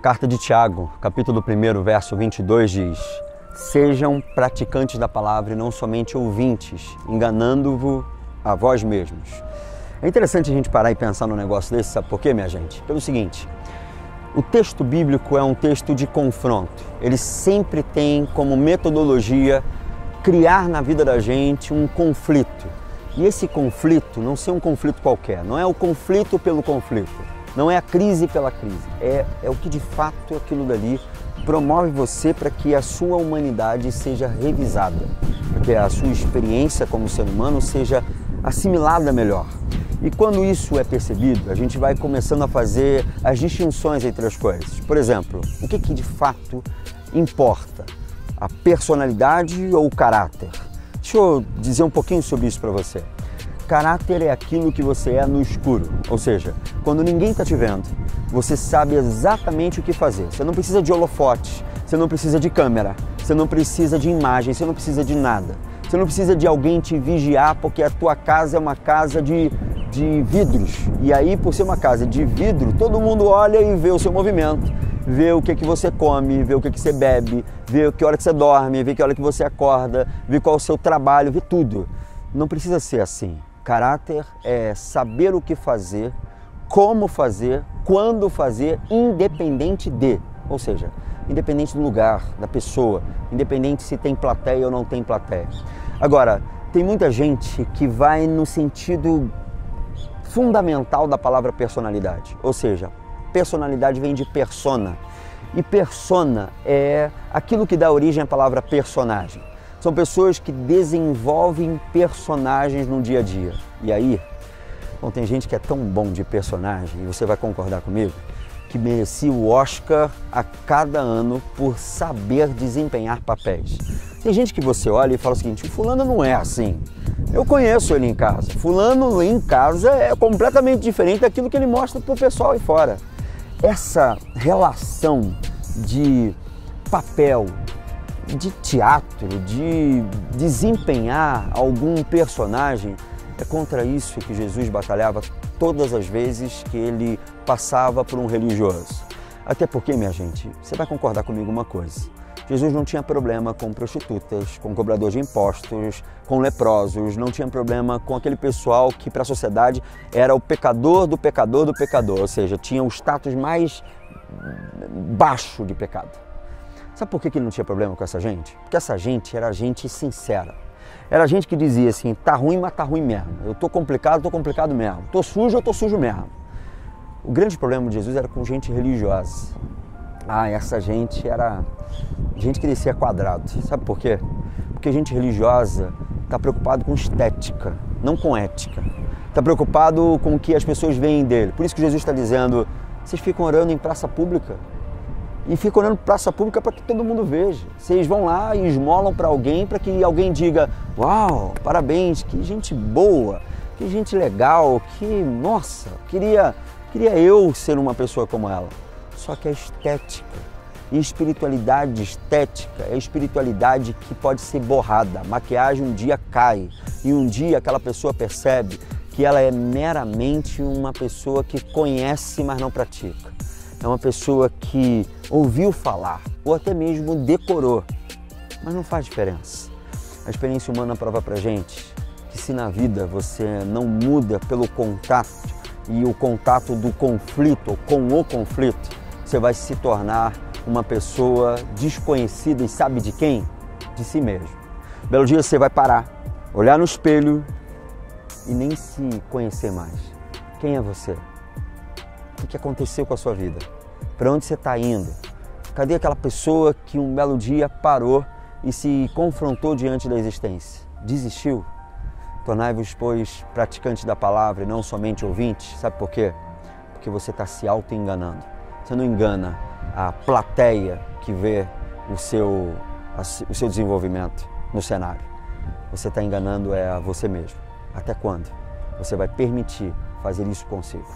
Carta de Tiago, capítulo 1, verso 22 diz: Sejam praticantes da palavra e não somente ouvintes, enganando-vos a vós mesmos. É interessante a gente parar e pensar num negócio desse, sabe por quê, minha gente? Pelo seguinte, o texto bíblico é um texto de confronto. Ele sempre tem como metodologia criar na vida da gente um conflito. E esse conflito não ser um conflito qualquer, não é o conflito pelo conflito. Não é a crise pela crise, é o que de fato aquilo dali promove você para que a sua humanidade seja revisada, para que a sua experiência como ser humano seja assimilada melhor. E quando isso é percebido, a gente vai começando a fazer as distinções entre as coisas. Por exemplo, o que de fato importa? A personalidade ou o caráter? Deixa eu dizer um pouquinho sobre isso para você. Caráter é aquilo que você é no escuro, ou seja, quando ninguém está te vendo, você sabe exatamente o que fazer. Você não precisa de holofote, você não precisa de câmera, você não precisa de imagem, você não precisa de nada. Você não precisa de alguém te vigiar porque a tua casa é uma casa de vidros. E aí, por ser uma casa de vidro, todo mundo olha e vê o seu movimento, vê o que você come, vê o que você bebe, vê que hora que você dorme, vê que hora que você acorda, vê qual é o seu trabalho, vê tudo. Não precisa ser assim. Caráter é saber o que fazer, como fazer, quando fazer, independente de, ou seja, independente do lugar, da pessoa, independente se tem plateia ou não tem plateia. Agora, tem muita gente que vai no sentido fundamental da palavra personalidade, ou seja, personalidade vem de persona, e persona é aquilo que dá origem à palavra personagem. São pessoas que desenvolvem personagens no dia a dia. E aí, bom, tem gente que é tão bom de personagem, e você vai concordar comigo, que merecia o Oscar a cada ano por saber desempenhar papéis. Tem gente que você olha e fala o seguinte: o fulano não é assim. Eu conheço ele em casa. Fulano em casa é completamente diferente daquilo que ele mostra para o pessoal aí fora. Essa relação de papel, de teatro, de desempenhar algum personagem, é contra isso que Jesus batalhava todas as vezes que ele passava por um religioso. Até porque, minha gente, você vai concordar comigo uma coisa: Jesus não tinha problema com prostitutas, com cobradores de impostos, com leprosos, não tinha problema com aquele pessoal que para a sociedade era o pecador do pecador do pecador, ou seja, tinha o status mais baixo de pecado. Sabe por que ele não tinha problema com essa gente? Porque essa gente era gente sincera. Era gente que dizia assim: tá ruim, mas tá ruim mesmo. Eu tô complicado mesmo. Tô sujo, eu tô sujo mesmo. O grande problema de Jesus era com gente religiosa. Essa gente era gente que descia quadrado. Sabe por quê? Porque gente religiosa está preocupado com estética, não com ética. Está preocupado com o que as pessoas veem dele. Por isso que Jesus está dizendo: vocês ficam orando em praça pública? E ficam olhando praça pública para que todo mundo veja. Vocês vão lá e esmolam para alguém, para que alguém diga: uau, parabéns, que gente boa, que gente legal, que, nossa, queria eu ser uma pessoa como ela. Só que a estética e espiritualidade estética é a espiritualidade que pode ser borrada. A maquiagem um dia cai e um dia aquela pessoa percebe que ela é meramente uma pessoa que conhece, mas não pratica. É uma pessoa que ouviu falar ou até mesmo decorou, mas não faz diferença. A experiência humana prova pra gente que se na vida você não muda pelo contato e o contato do conflito ou com o conflito, você vai se tornar uma pessoa desconhecida e sabe de quem? De si mesmo. Belo dia você vai parar, olhar no espelho e nem se conhecer mais. Quem é você? O que aconteceu com a sua vida? Para onde você está indo? Cadê aquela pessoa que um belo dia parou e se confrontou diante da existência? Desistiu? Tornai-vos, pois, praticantes da palavra e não somente ouvintes. Sabe por quê? Porque você está se auto-enganando. Você não engana a plateia que vê o seu desenvolvimento no cenário. Você está enganando a você mesmo. Até quando você vai permitir fazer isso consigo?